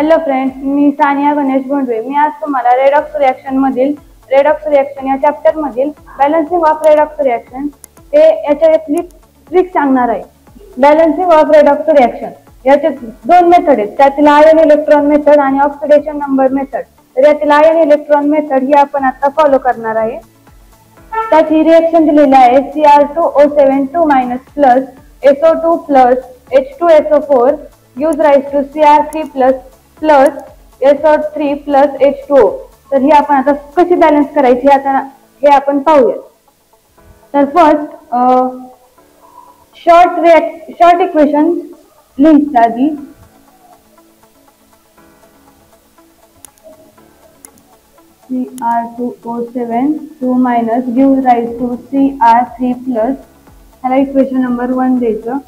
Hello friends, मी सानिया गणेश भोंडवे। मी आज तुम्हाला redox reaction या चॅप्टर मधील बॅलन्सिंग ऑफ रेडॉक्स रिएक्शन ते याच्यातली ट्रिक सांगणार आहे। बॅलन्सिंग ऑफ रेडॉक्स रिएक्शन याचे दोन मेथड आहेत, त्यातील आयन इलेक्ट्रॉन मेथड आणि ऑक्सिडेशन नंबर मेथड। तर यातील आयन इलेक्ट्रॉन मेथड ही आपण आता फॉलो करणार आहे। त्याची रिएक्शन दिलेली आहे Cr2O7 plus SO2 plus H2SO4 gives rise to Cr3 plus SO3 plus H2O। तर ही आपण आता कशी बॅलन्स करायची हे आपण पाहूया। तर फर्स्ट शॉर्ट इक्वेशन लिहिता आधी Cr2O7 gives rise to Cr3 plus ह्याला इक्वेशन नंबर 1 द्यायचं।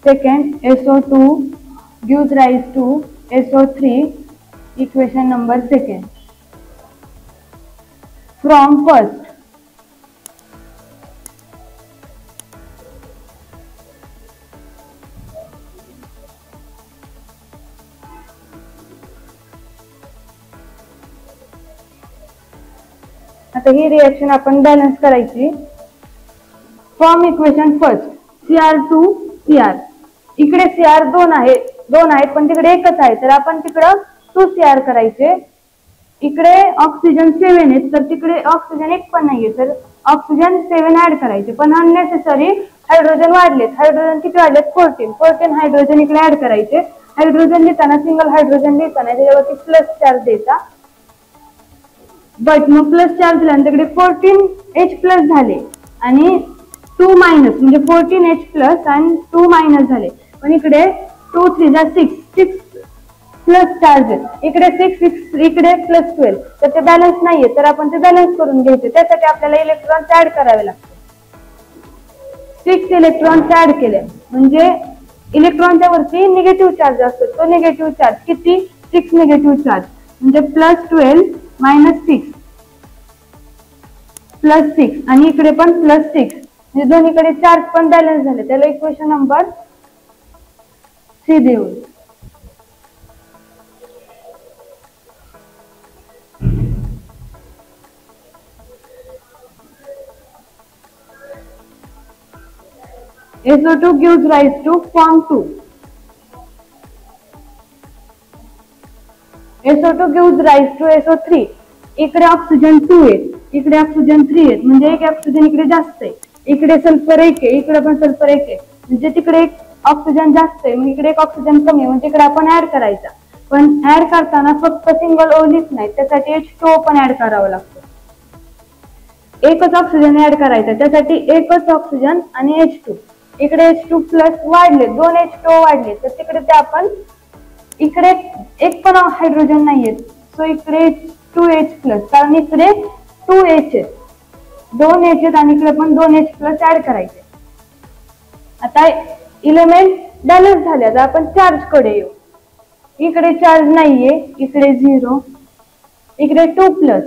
Second SO2 gives rise to SO3 equation number second from first. आता ही रिएक्शन आपण बॅलन्स करायची। From equation first Cr2 Cr, इकडे Cr दोन आहेत पण तिकडे एकच आहे, तर आपण तिकडे 2Cr करायचे। इकडे ऑक्सिजन 7 आहेत तर तिकडे ऑक्सिजन एक पण नाहीये, तर ऑक्सिजन 7 ऍड करायचे। पण अननेसेसरी हायड्रोजन वाढलेत, हायड्रोजन किती वाढलेत 14 हायड्रोजन इकडे ऍड करायचे। हायड्रोजन लिहिताना सिंगल हायड्रोजन लिहिताना त्याच्यावरती प्लस चार्ज द्यायचा, बट मग प्लस चार्ज दिल्यानंतर तिकडे 14H प्लस झाले आणि 2 मायनस म्हणजे 14H प्लस आणि 2 मायनस झाले। पण इकडे 2 3 6 प्लस चार्ज आहे, इकडे 6 इकडे प्लस 12, तर ते बॅलन्स नाहीये, तर आपण ते बॅलन्स करून घ्यायचे। त्यासाठी आपल्याला इलेक्ट्रॉन ऍड करावे लागतात। 6 इलेक्ट्रॉन ऍड केले म्हणजे इलेक्ट्रॉनच्या वरती निगेटिव्ह चार्ज असतो, तो निगेटिव्ह चार्ज किती 6 निगेटिव्ह चार्ज म्हणजे +12 -6 +6 आणि इकडे पण +6 म्हणजे दोन्हीकडे चार्ज पण बॅलन्स झाले। त्याला इक्वेशन नंबर सी देऊ। SO2 gives rise to form 2। SO2 gives rise to SO3। इकडे ऑक्सिजन 2 आहेत, इकडे ऑक्सिजन 3 आहेत, म्हणजे एक ऑक्सिजन इकडे जास्त आहे। इकडे सल्फर 1 आहे, इकडे पण सल्फर 1 आहे, म्हणजे तिकडे एक ऑक्सिजन जास्त आहे, मग इकडे एक ऑक्सिजन कमी आहे, म्हणजे इकडे आपण ऍड करायचा। पण ऍड करताना फक्त सिंगल O लिहित नाही, त्यासाठी H2O पण ऍड करावं लागतं। एकच ऑक्सिजन ऍड करायचा, त्यासाठी एकच ऑक्सिजन आणि H2। इकडे H2 प्लस वाढले, 2 H2O वाढले, तर तिकडे ते आपण इकडे एक पण हायड्रोजन नाहीये, सो इकडे 2H प्लस, कारण इकडे 2H आहेत, 2H आहेत आणि इकडे पण 2H प्लस ऍड करायचे। आता इलेमेंट बॅलन्स झाले, आता आपण चार्ज कडे येऊ। इकडे चार्ज नाहीये, इकडे 0, इकडे 2 प्लस,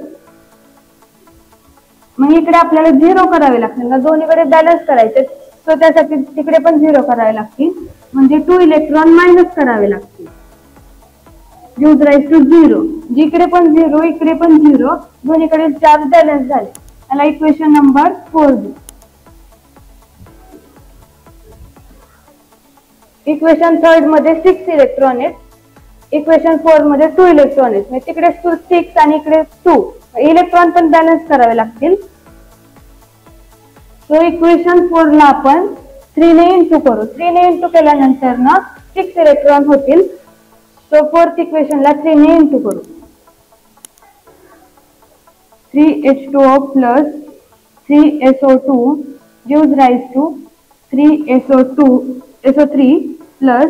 मग इकडे आपल्याला 0 करावे लागतील का, दोन्हीकडे बॅलन्स करायचे, सो त्यासाठी तिकडे पण 0 करावे लागतील, म्हणजे 2 इलेक्ट्रॉन मायनस करावे लागतील। गिव्स राइज टू 0, जिकडे पण 0 इकडे पण 0, दोन्हीकडे चार्ज बॅलन्स झाले। याला इक्वेशन नंबर 4 देऊ। इक्वेशन थर्ड मध्ये 6 इलेक्ट्रॉन आहेत, इक्वेशन 4 मध्ये 2 इलेक्ट्रॉन आहेत, म्हणजे तिकडे 6 आणि इकडे 2 इलेक्ट्रॉन पण बॅलन्स करावे लागतील। सो इक्वेशन 4 ला आपण 3 ने इंटू करू, 3 ने इंटू केल्यानंतर ना 6 इलेक्ट्रॉन होतील। सो फोर्थ इक्वेशन ला 3 ने इंटू करू, 3H2O plus 3SO2 gives rise to 3SO3 plus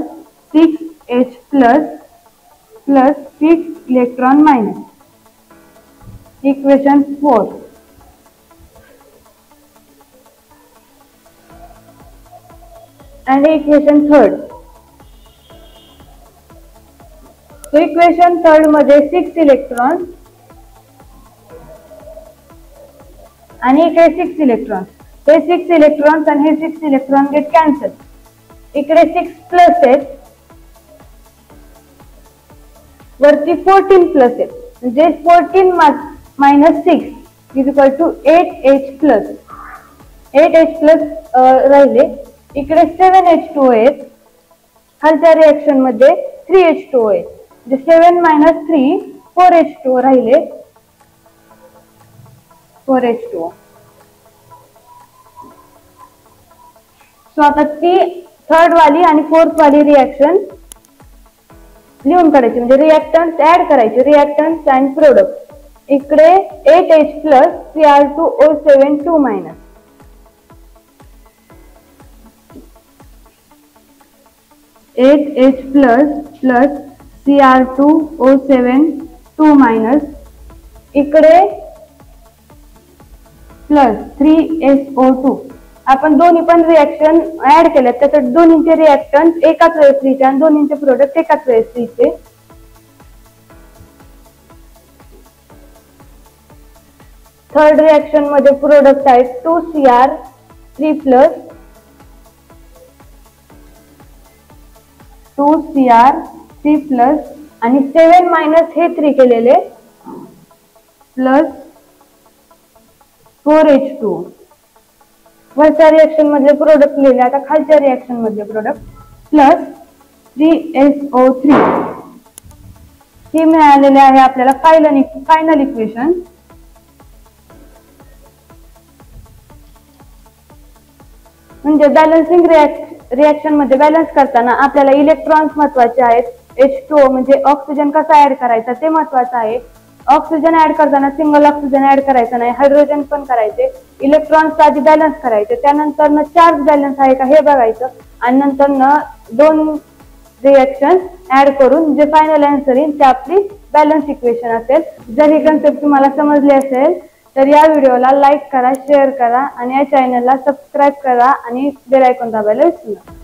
6H plus 6 electron minus। Equation 4 and equation third। so equation third मध्ये 6 इलेक्ट्रॉन आणि इकडे 6 इलेक्ट्रॉन, हे 6 इलेक्ट्रॉन्स आणि हे 6 इलेक्ट्रॉन गेट कॅन्सल। इकडे 6 प्लस आहेत वरती 14 प्लस आहे म्हणजे 14 minus 6 is equal to 8H plus 8H plus राहिले. इकडे 7H2O आहेत. खालच्या रिएक्शन मध्ये 3H2O आहे म्हणजे 7 मायनस 3 4H2O राहिले 4H2O. सो आता ती थर्ड वाली आणि फोर्थ वाली रिएक्शन लिहून काढायची म्हणजे रिएक्टन्स ऍड करायचे रिएक्टन्स अँड प्रोडक्ट. इकडे 8H plus Cr2O7 2 minus 8H plus Cr2O7 2 minus इकडे प्लस 3SO2. आपण दोन्ही पण रिएक्शन ऍड केल्यात त्याच्यात दोन्हीचे रिएक्टन्स एकाच वेळेस लिहायचे आणि दोन्हीचे प्रोडक्ट एकाच वेळेस लिहायचे. थर्ड रिएक्शन मध्ये प्रोडक्ट आहेत 2Cr3 प्लस 2Cr3 प्लस आणि 7 मायनस हे 3 केलेले प्लस 4H2. वरच्या रिएक्शन मधले प्रोडक्ट लिहिले. आता खालच्या रिएक्शन मधले प्रोडक्ट प्लस 3SO3 हे मिळालेले आहे आपल्याला फायनल इक्वेशन. म्हणजे बॅलन्सिंग रिएक्शन मध्ये बॅलन्स करताना आपल्याला इलेक्ट्रॉन्स महत्वाचे आहेत. H2O म्हणजे ऑक्सिजन कसा ऍड करायचा ते महत्वाचं आहे. ऑक्सिजन ऍड करताना सिंगल ऑक्सिजन ऍड करायचा नाही हायड्रोजन पण करायचे. इलेक्ट्रॉन्स आधी बॅलन्स करायचे त्यानंतर न चार्ज बॅलन्स आहे का हे बघायचं आणि नंतर न दोन रिएक्शन ऍड करून जे फायनल आन्सर येईल ते आपली बॅलन्स इक्वेशन असेल. जर ही कन्सेप्ट तुम्हाला समजली असेल तर या व्हिडिओला लाईक करा शेअर करा आणि या चॅनलला सबस्क्राईब करा आणि बेल आयकॉन दाबायला विसरू नका.